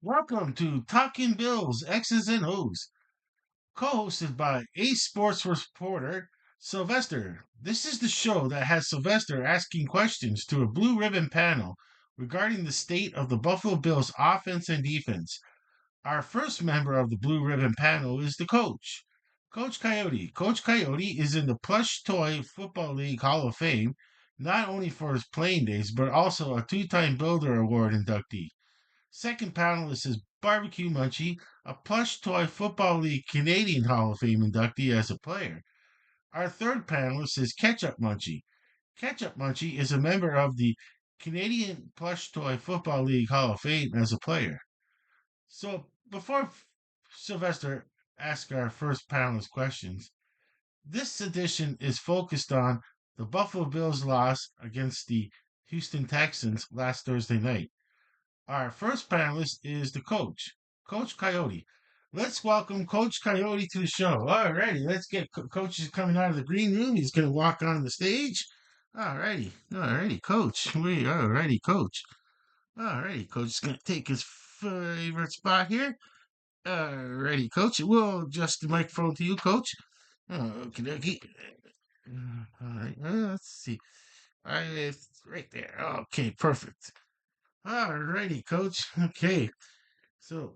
Welcome to Talking Bills, X's and O's, co-hosted by Ace Sports reporter Sylvester. This is the show that has Sylvester asking questions to a blue ribbon panel regarding the state of the Buffalo Bills offense and defense. Our first member of the blue ribbon panel is the coach, Coach Coyote. Coach Coyote is in the Plush Toy Football League Hall of Fame, not only for his playing days, but also a two-time Builder Award inductee. Second panelist is Barbecue Munchie, a plush toy Football League Canadian Hall of Fame inductee as a player. Our third panelist is Ketchup Munchie. Ketchup Munchie is a member of the Canadian Plush Toy Football League Hall of Fame as a player. So before Sylvester asks our first panelist questions, this edition is focused on the Buffalo Bills' loss against the Houston Texans last Thursday night. Our first panelist is the coach, Coach Coyote. Let's welcome Coach Coyote to the show. Alrighty, let's get Coach is coming out of the green room. He's going to walk on the stage. Alrighty, Coach. Alrighty, Coach. Alrighty, Coach is going to take his favorite spot here. Alrighty, Coach. We'll adjust the microphone to you, Coach. Okie dokie. All right, let's see. All right, it's right there. Okay, perfect. Alrighty, Coach. Okay. So,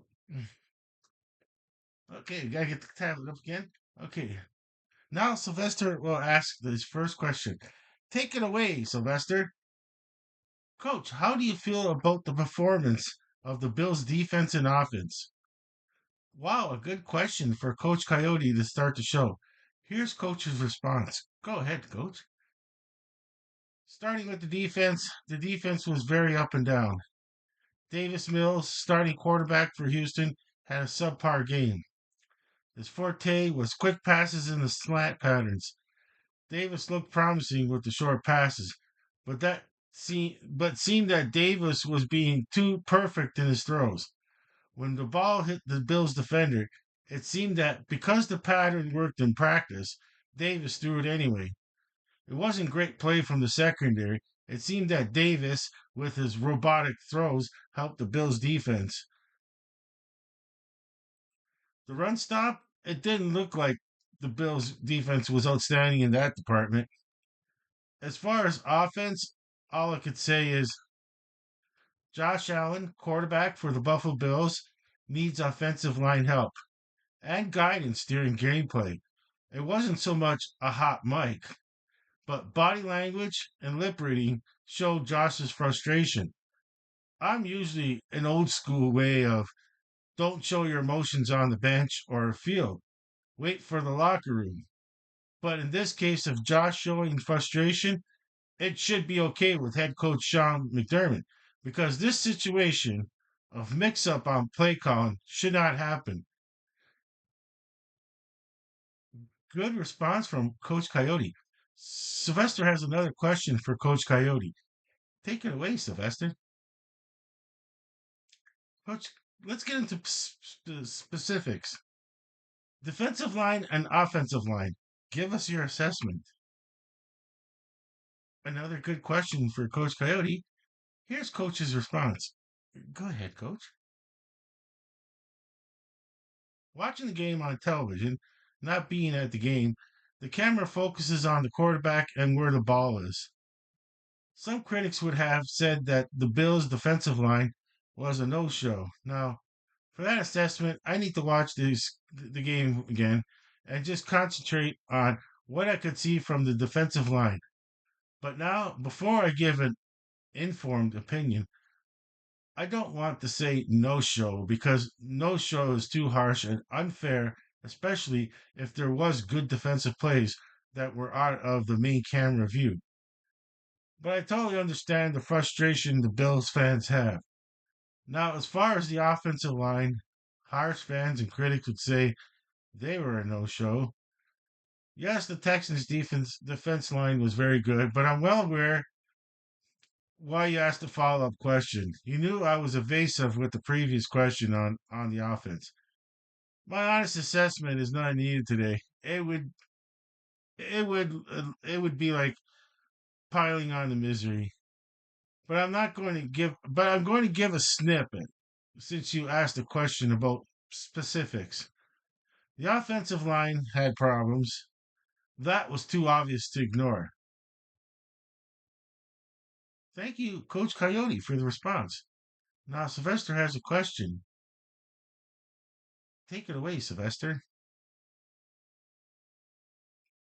okay, we gotta get the tablet up again. Okay, now Sylvester will ask his first question. Take it away, Sylvester. Coach, how do you feel about the performance of the Bills' defense and offense? Wow, a good question for Coach Coyote to start the show. Here's Coach's response. Go ahead, Coach. Starting with the defense was very up and down. Davis Mills, starting quarterback for Houston, had a subpar game. His forte was quick passes and the slant patterns. Davis looked promising with the short passes, but seemed that Davis was being too perfect in his throws. When the ball hit the Bills defender, it seemed that because the pattern worked in practice, Davis threw it anyway. It wasn't great play from the secondary. It seemed that Davis, with his robotic throws, helped the Bills defense. The run stop, it didn't look like the Bills defense was outstanding in that department. As far as offense, all I could say is Josh Allen, quarterback for the Buffalo Bills, needs offensive line help and guidance during gameplay. It wasn't so much a hot mic, but body language and lip reading showed Josh's frustration. I'm usually an old school way of don't show your emotions on the bench or field. Wait for the locker room. But in this case of Josh showing frustration, it should be okay with head coach Sean McDermott because this situation of mix up on play calling should not happen. Good response from Coach Coyote. Sylvester has another question for Coach Coyote. Take it away, Sylvester. Coach, let's get into specifics. Defensive line and offensive line. Give us your assessment. Another good question for Coach Coyote. Here's Coach's response. Go ahead, Coach. Watching the game on television, not being at the game, the camera focuses on the quarterback and where the ball is. Some critics would have said that the Bills' defensive line was a no-show. Now, for that assessment, I need to watch the game again and just concentrate on what I could see from the defensive line. But now, before I give an informed opinion, I don't want to say no show because no show is too harsh and unfair, especially if there was good defensive plays that were out of the main camera view. But I totally understand the frustration the Bills fans have. Now, as far as the offensive line, harsh fans and critics would say they were a no-show. Yes, the Texans defense line was very good, but I'm well aware why you asked a follow-up question. You knew I was evasive with the previous question on the offense. My honest assessment is not needed today. It would be like piling on the misery. But I'm not going to give. But I'm going to give a snippet. since you asked a question about specifics. The offensive line had problems. That was too obvious to ignore. Thank you, Coach Coyote, for the response. Now, Sylvester has a question. Take it away, Sylvester.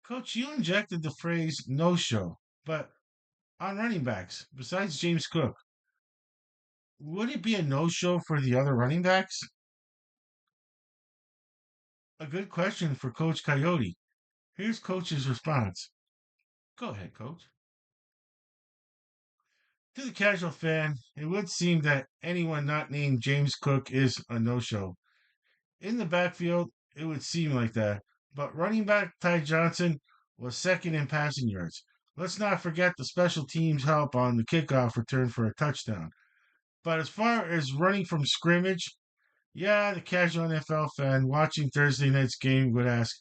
Coach, you injected the phrase no show, but on running backs, besides James Cook, would it be a no show for the other running backs? A good question for Coach Coyote. Here's Coach's response. Go ahead, Coach. To the casual fan, it would seem that anyone not named James Cook is a no show. In the backfield, it would seem like that. But running back Ty Johnson was second in passing yards. Let's not forget the special teams help on the kickoff return for a touchdown. But as far as running from scrimmage, yeah, the casual NFL fan watching Thursday night's game would ask,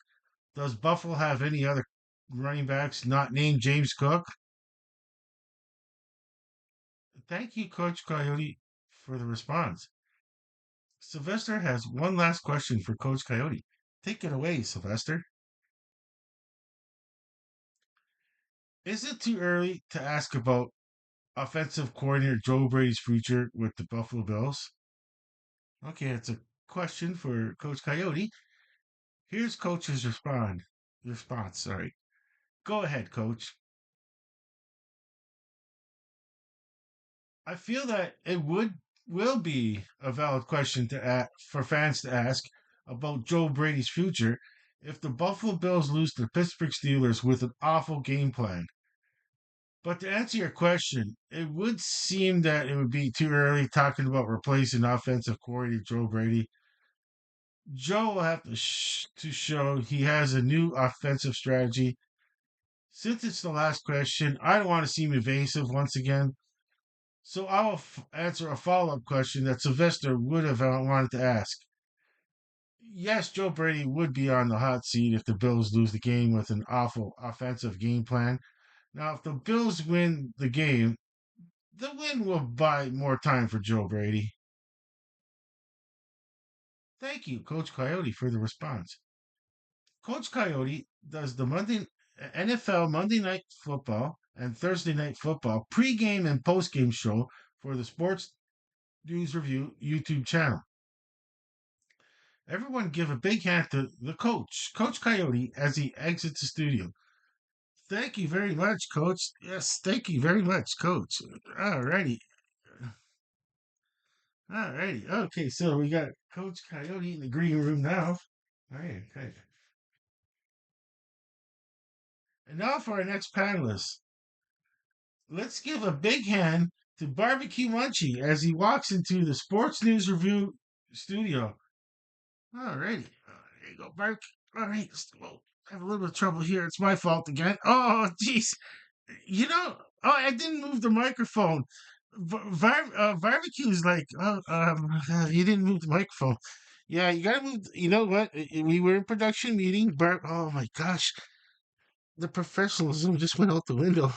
does Buffalo have any other running backs not named James Cook? Thank you, Coach Coyote, for the response. Sylvester has one last question for Coach Coyote. Take it away, Sylvester. Is it too early to ask about offensive coordinator Joe Brady's future with the Buffalo Bills? Okay, it's a question for Coach Coyote. Here's Coach's response. Sorry. Go ahead, Coach. I feel that it will be a valid question for fans to ask about Joe Brady's future if the Buffalo Bills lose to the Pittsburgh Steelers with an awful game plan. But to answer your question, it would seem that it would be too early talking about replacing offensive coordinator Joe Brady. Joe will have to show he has a new offensive strategy. Since it's the last question, I don't want to seem evasive once again. So I'll answer a follow up question that Sylvester would have wanted to ask. Yes, Joe Brady would be on the hot seat if the Bills lose the game with an awful offensive game plan. Now, if the Bills win the game, the win will buy more time for Joe Brady. Thank you, Coach Coyote, for the response. Coach Coyote does the NFL Monday Night Football and Thursday Night Football pregame and postgame show for the Sports News Review YouTube channel. Everyone give a big hand to the coach, Coach Coyote, as he exits the studio. Thank you very much, Coach. Yes, thank you very much, Coach. Alrighty. Alrighty. Okay, so we got Coach Coyote in the green room now. All right, okay. And now for our next panelist. Let's give a big hand to Barbecue Munchie as he walks into the Sports News Review studio. Alrighty. There you go, Barbecue. All right. Well, I have a little bit of trouble here. It's my fault again. Oh, jeez. I didn't move the microphone. Barbecue's like, you didn't move the microphone. Yeah, you gotta move. You know what? We were in production meeting. Oh my gosh, the professionalism just went out the window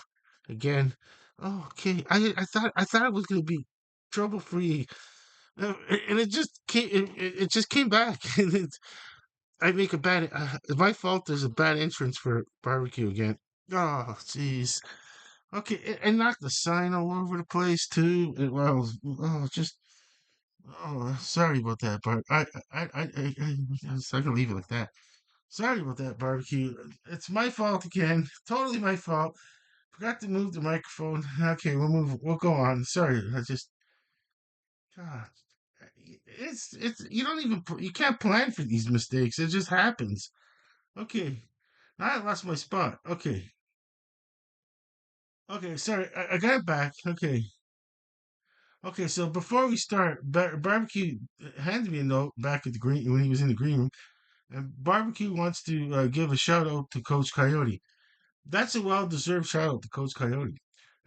again. Oh, okay, I thought it was gonna be trouble free, and it just came. It just came back. And I make a bad. It's my fault. There's a bad entrance for barbecue again. Oh, jeez. Okay, and knock the sign all over the place too. Well, oh, just sorry about that, Bart. I'm gonna leave it like that. Sorry about that, barbecue. It's my fault again. Totally my fault. Forgot to move the microphone. Okay, we'll move. We'll go on. Sorry, God, it's you don't even you can't plan for these mistakes. It just happens. Okay, now I lost my spot. Okay, sorry. I got it back. Okay. So before we start, barbecue handed me a note back at the green when he was in the green room, and barbecue wants to give a shout out to Coach Coyote. That's a well-deserved shout out to Coach Coyote.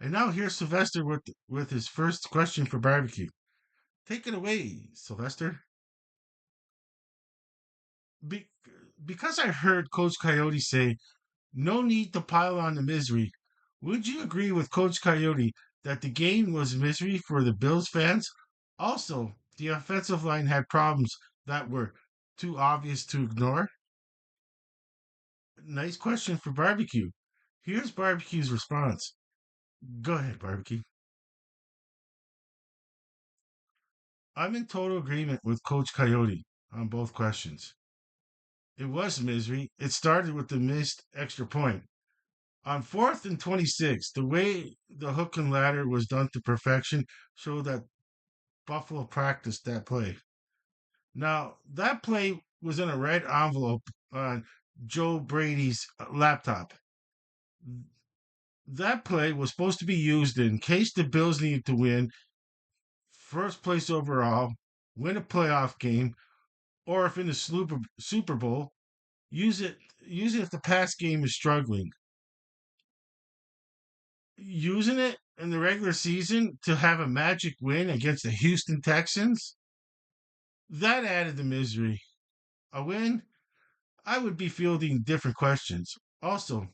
And now here's Sylvester with his first question for barbecue. Take it away, Sylvester. Be, because I heard Coach Coyote say, "No need to pile on the misery." Would you agree with Coach Coyote that the game was misery for the Bills fans? Also, The offensive line had problems that were too obvious to ignore? Nice question for barbecue. Here's barbecue's response. Go ahead, barbecue. I'm in total agreement with Coach Coyote on both questions. It was misery. It started with the missed extra point. On 4th and 26, the way the hook and ladder was done to perfection showed that Buffalo practiced that play. Now, that play was in a red envelope on Joe Brady's laptop. That play was supposed to be used in case the Bills needed to win first place overall, win a playoff game, or if in the Super Bowl, use it if the pass game is struggling. Using it in the regular season to have a magic win against the Houston Texans, that added the misery. A win, I would be fielding different questions. Also,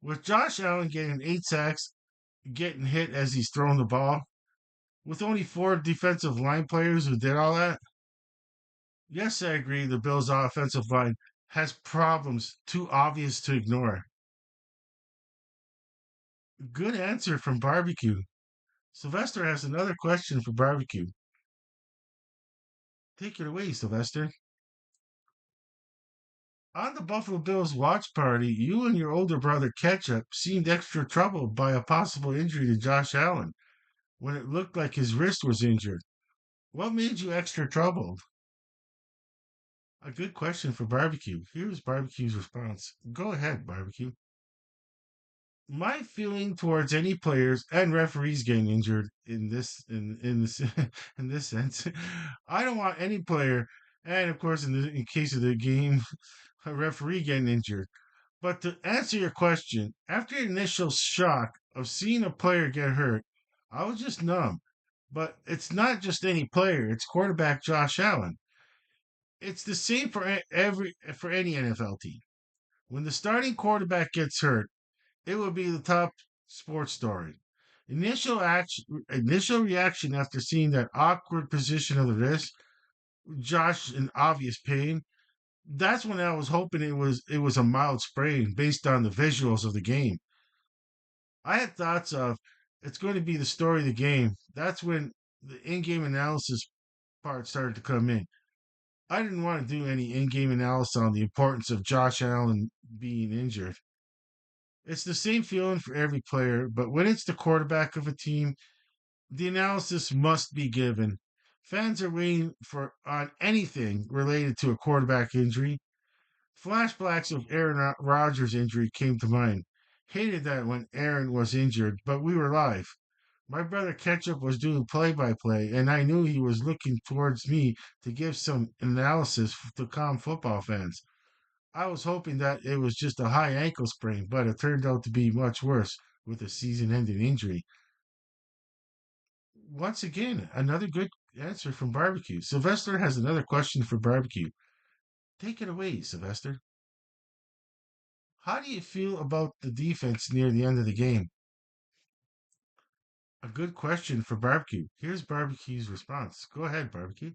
with Josh Allen getting 8 sacks, getting hit as he's throwing the ball, with only 4 defensive line players who did all that, yes, I agree the Bills' offensive line has problems too obvious to ignore. Good answer from Barbecue. Sylvester has another question for Barbecue. Take it away, Sylvester. On the Buffalo Bills watch party, you and your older brother Ketchup seemed extra troubled by a possible injury to Josh Allen when it looked like his wrist was injured. What made you extra troubled? A good question for Barbecue. Here's Barbecue's response. Go ahead, Barbecue. My feeling towards any players and referees getting injured in this in this sense, I don't want any player, and of course in case of the game, a referee getting injured. But to answer your question, after the initial shock of seeing a player get hurt, I was just numb. But it's not just any player; it's quarterback Josh Allen. It's the same for for any NFL team. When the starting quarterback gets hurt, it will be the top sports story. Initial reaction after seeing that awkward position of the wrist, Josh in obvious pain. That's when I was hoping it was a mild sprain based on the visuals of the game. I had thoughts of it's going to be the story of the game. That's when the in-game analysis part started to come in. I didn't want to do any in-game analysis on the importance of Josh Allen being injured. It's the same feeling for every player, but when it's the quarterback of a team, the analysis must be given. Fans are waiting for on anything related to a quarterback injury. Flashbacks of Aaron Rodgers' injury came to mind. Hated that when Aaron was injured, but we were live. My brother Ketchup was doing play by play, and I knew he was looking towards me to give some analysis to calm football fans. I was hoping that it was just a high ankle sprain, but it turned out to be much worse with a season ending injury. Once again, another good answer from Barbecue. Sylvester has another question for Barbecue. Take it away, Sylvester. How do you feel about the defense near the end of the game? A good question for Barbecue. Here's Barbecue's response. Go ahead, Barbecue.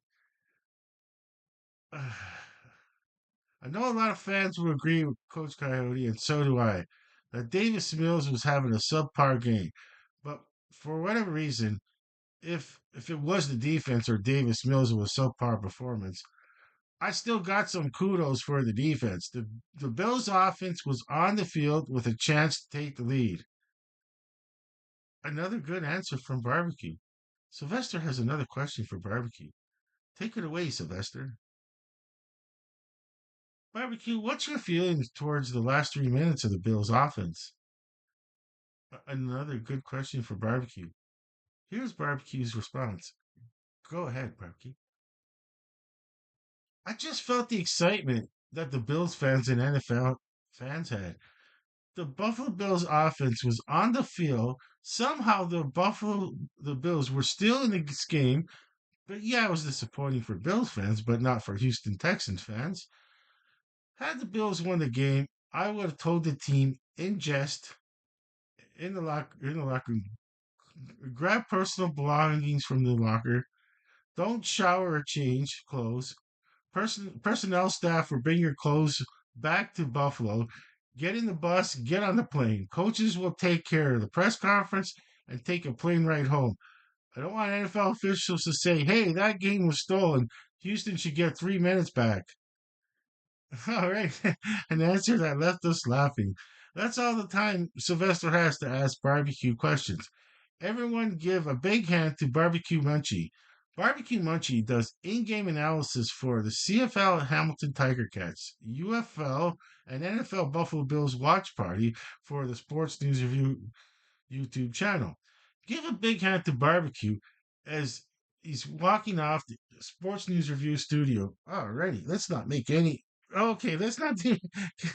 I know a lot of fans will agree with Coach Coyote, and so do I, that Davis Mills was having a subpar game. But for whatever reason, if it was the defense or Davis Mills with a subpar performance, I still got some kudos for the defense. The Bills offense was on the field with a chance to take the lead. Another good answer from Barbecue. Sylvester has another question for Barbecue. Take it away, Sylvester. Barbecue, what's your feelings towards the last 3 minutes of the Bills offense? Another good question for Barbecue. Here's Barbecue's response. Go ahead, Barbecue. I just felt the excitement that the Bills fans and NFL fans had. The Buffalo Bills offense was on the field. Somehow the Bills were still in this game. But yeah, it was disappointing for Bills fans, but not for Houston Texans fans. Had the Bills won the game, I would have told the team in jest in the locker room, grab personal belongings from the locker, Don't shower or change clothes. Personnel staff will bring your clothes back to Buffalo. Get in the bus, get on the plane. Coaches will take care of the press conference and take a plane ride home. I don't want NFL officials to say, hey, that game was stolen. Houston should get 3 minutes back. All right. An answer that left us laughing. That's all the time Sylvester has to ask barbecue questions. Everyone give a big hand to Barbecue Munchie. Barbecue Munchie does in-game analysis for the CFL Hamilton Tiger Cats, UFL, and NFL Buffalo Bills watch party for the Sports News Review YouTube channel. Give a big hand to Barbecue as he's walking off the Sports News Review studio. Alrighty, let's not make any. Okay, let's not do.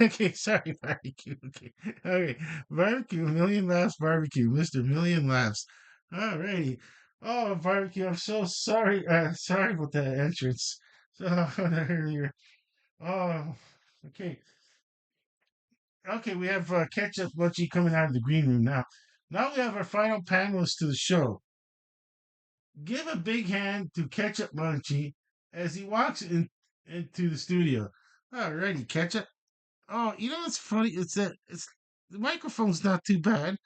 Okay, sorry, Barbecue. Okay, okay, Barbecue, Million Laughs, Barbecue, Mr. Million Laughs. Alrighty. Oh, Barbecue, I'm so sorry. Sorry about that entrance. So earlier. Oh, okay. Okay, we have Ketchup Munchie coming out of the green room now. Now we have our final panelist to the show. Give a big hand to Ketchup Munchie as he walks into the studio. Alrighty, Ketchup. Oh, you know what's funny? It's that it's the microphone's not too bad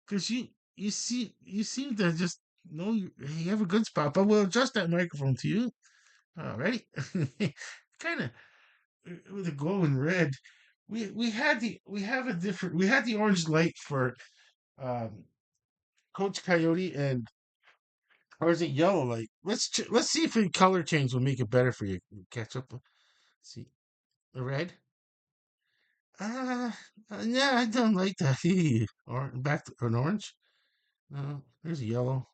because you seem to just know you have a good spot, but we'll adjust that microphone to you. Alrighty, kind of with a glowing red. We have a different we had the orange light for um, Coach Coyote and or is it yellow light? Let's see if a color change will make it better for you. Catch up. See the red. Uh, yeah, I don't like that. Or back to an orange. No, there's a yellow.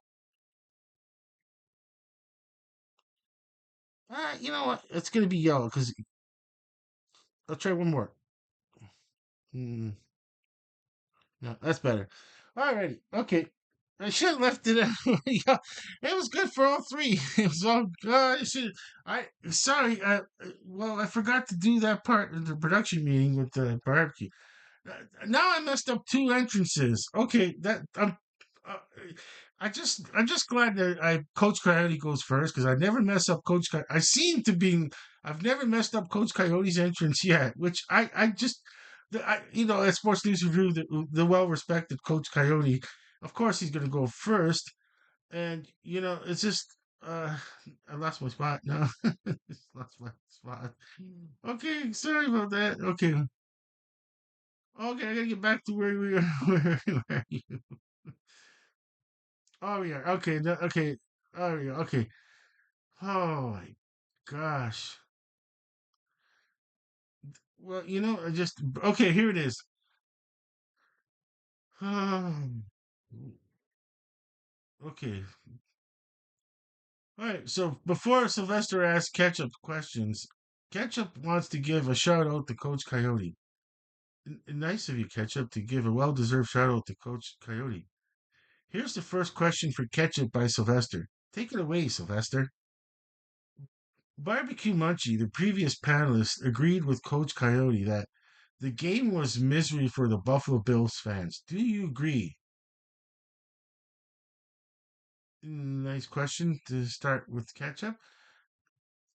You know what? It's gonna be yellow because I'll try one more. Mm, no, that's better. Alrighty, okay. I should have left it. Yeah, it was good for all three. It was all good. I should. I sorry. Well, I forgot to do that part of the production meeting with the barbecue. Now I messed up two entrances. Okay, that uh, I'm just glad that I Coach Coyote goes first because I never mess up Coach. I seem to be. I've never messed up Coach Coyote's entrance yet, which I just. You know, at Sports News Review, the well respected Coach Coyote, of course, he's going to go first. And, you know, it's just, uh, I lost my spot now. Lost my spot. Okay, sorry about that. Okay. Okay, I gotta get back to where we are. Where are you? Oh, yeah. Okay. Okay. Oh, yeah. Okay. Oh my gosh. Well, you know, I just okay. Here it is. Okay. All right. So before Sylvester asks Ketchup questions, Ketchup wants to give a shout out to Coach Coyote. Nice of you, Ketchup, to give a well-deserved shout out to Coach Coyote. Here's the first question for Ketchup by Sylvester. Take it away, Sylvester. Barbecue Munchie, the previous panelist, agreed with Coach Coyote that the game was misery for the Buffalo Bills fans. Do you agree? Nice question to start with Ketchup.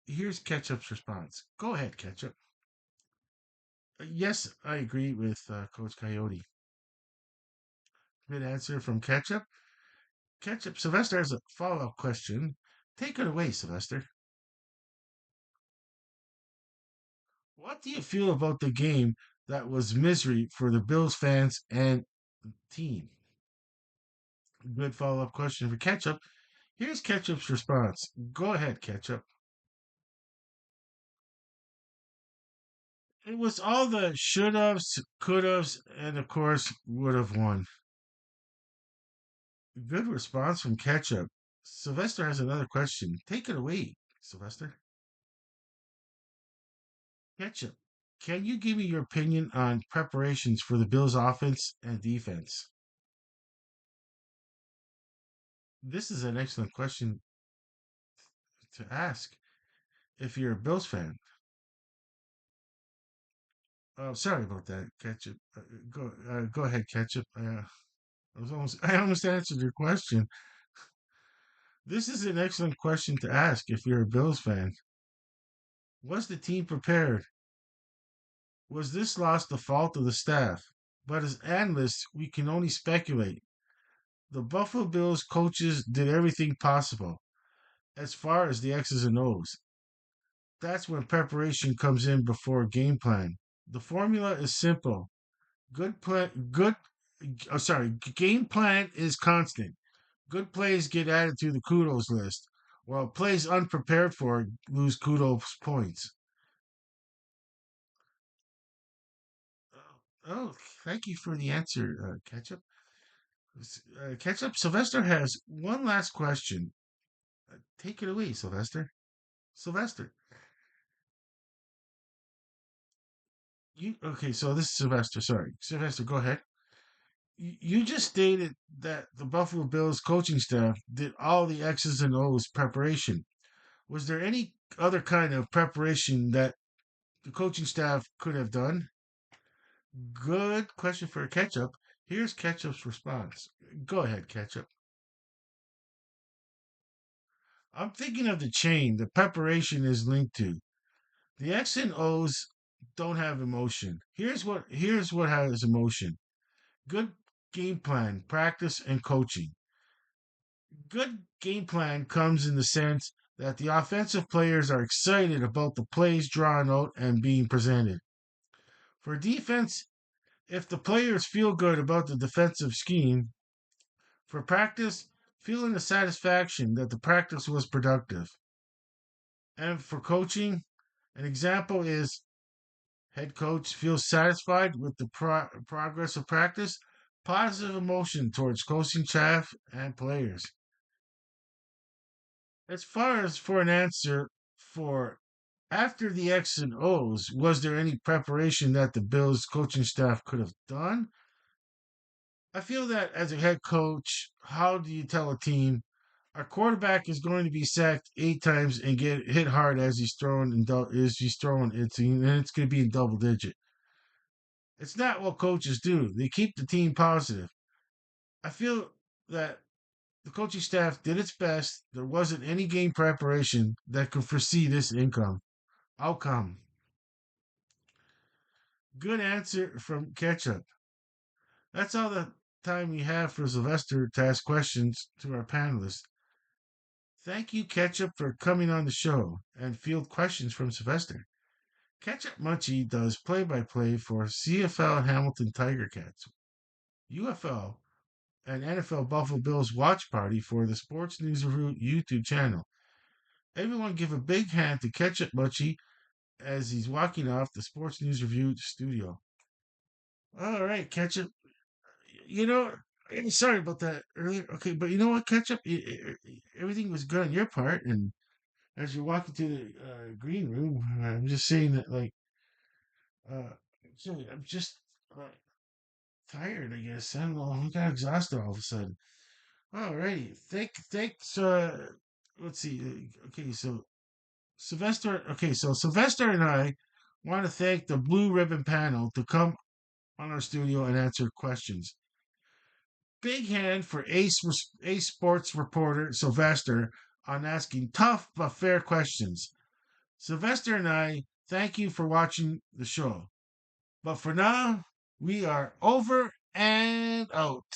Here's Ketchup's response. Go ahead, Ketchup. Yes, I agree with Coach Coyote. Good answer from Ketchup. Ketchup, Sylvester has a follow up question. Take it away, Sylvester. What do you feel about the game that was misery for the Bills fans and team? Good follow up question for Ketchup. Here's Ketchup's response. Go ahead, Ketchup. It was all the should haves, could haves, and of course would have won. Good response from Ketchup. Sylvester has another question. Take it away, Sylvester. Ketchup, can you give me your opinion on preparations for the Bills' offense and defense? This is an excellent question to ask if you're a Bills fan. Oh, sorry about that, Ketchup. Go ahead, Ketchup. I almost answered your question. This is an excellent question to ask if you're a Bills fan. Was the team prepared? Was this loss the fault of the staff? But as analysts, we can only speculate. The Buffalo Bills coaches did everything possible as far as the X's and O's. That's when preparation comes in before game plan. The formula is simple. Game plan is constant. Good plays get added to the kudos list, while plays unprepared for lose kudos points. Oh, thank you for the answer, Ketchup. Ketchup, Sylvester has one last question. Take it away, Sylvester. Sylvester, you okay? So this is Sylvester. Sorry, Sylvester. Go ahead. You just stated that the Buffalo Bills coaching staff did all the X's and O's preparation. Was there any other kind of preparation that the coaching staff could have done? Good question for Ketchup. Here's Ketchup's response. Go ahead, Ketchup. I'm thinking of the chain the preparation is linked to. The X and O's don't have emotion. Here's what has emotion. Good game plan, practice, and coaching. Good game plan comes in the sense that the offensive players are excited about the plays drawn out and being presented. For defense, if the players feel good about the defensive scheme, for practice, feeling the satisfaction that the practice was productive. And for coaching, an example is head coach feels satisfied with the progress of practice, positive emotion towards coaching staff and players. As far as for an answer for after the X and O's, was there any preparation that the Bills coaching staff could have done? I feel that as a head coach, how do you tell a team our quarterback is going to be sacked 8 times and get hit hard as he's throwing and it's going to be in double digit. It's not what coaches do. They keep the team positive. I feel that the coaching staff did its best. There wasn't any game preparation that could foresee this outcome. Good answer from Ketchup. That's all the time we have for Sylvester to ask questions to our panelists. Thank you, Ketchup, for coming on the show and field questions from Sylvester. Ketchup Munchie does play by play for CFL Hamilton Tiger Cats, UFL, and NFL Buffalo Bills watch party for the Sports News Review YouTube channel. Everyone give a big hand to Ketchup Munchie as he's walking off the Sports News Review studio. All right, Ketchup. You know, sorry about that earlier. Okay, but you know what, Ketchup? Everything was good on your part, and as you're walking to the green room, I'm just saying that, like, uh, I'm just tired, I guess. I don't know. I got exhausted all of a sudden. Alrighty. Thanks. Let's see. Okay, so Sylvester. Okay, so Sylvester and I want to thank the Blue Ribbon panel to come on our studio and answer questions. Big hand for Ace Sports reporter Sylvester on asking tough but fair questions. Sylvester and I thank you for watching the show. But for now, we are over and out.